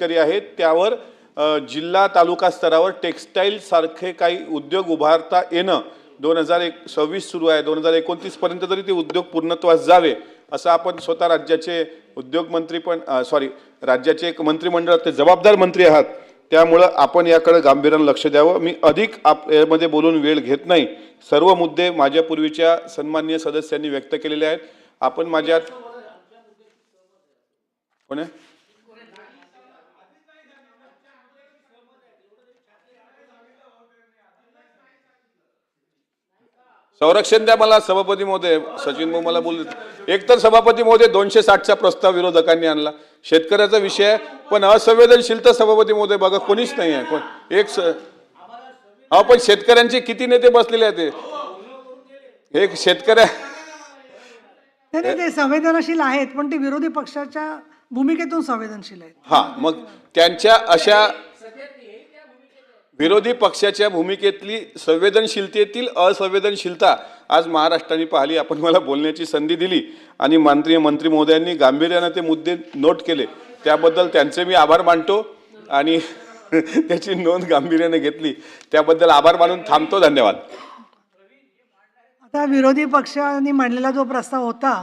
शेतकरी आहेत त्यावर जिल्हा तालुका स्तरावर टेक्स्टाईल सारखे काही उद्योग उभारता येणं 2026 सुरू आहे, 2029 पर्यंत तरी ते उद्योग पूर्णत्वास जावे असं आपण स्वतः राज्याचे उद्योग मंत्री पण राज्याचे एक मंत्रिमंडळ ते जबाबदार मंत्री आहात, त्यामुळं आपण याकडे गांभीर्याने लक्ष द्यावं। मी अधिक यामध्ये बोलून वेळ घेत नाही। सर्व मुद्दे माझ्या पूर्वीच्या सन्माननीय सदस्यांनी व्यक्त केलेले आहेत। आपण माझ्या कोण आहे संरक्षण द्या मला सभापती महोदय। सचिन भाऊ मला बोलले एकतर सभापती महोदय 260चा प्रस्ताव विरोधकांनी आणला, शेतकऱ्याचा विषय आहे पण असंवेदनशीलता सभापती महोदय बघा कोणीच नाही आहे। कोण एक अहो पण शेतकऱ्यांचे किती नेते बसलेले आहेत, एक शेतकऱ्या ते संवेदनशील आहेत पण ते विरोधी पक्षाच्या भूमिकेतून संवेदनशील आहेत। हा मग त्यांच्या अशा विरोधी पक्षाच्या भूमिकेतली संवेदनशीलतेतील असंवेदनशीलता आज महाराष्ट्राने पाहिली। आपण मला बोलण्याची संधी दिली आणि मंत्री महोदयांनी गांभीर्याने ते मुद्दे नोट केले, त्याबद्दल त्यांचे मी आभार मानतो आणि त्याची नोंद गांभीर्याने घेतली त्याबद्दल आभार मानून थांबतो। धन्यवाद। आता विरोधी पक्षांनी मांडलेला जो प्रस्ताव होता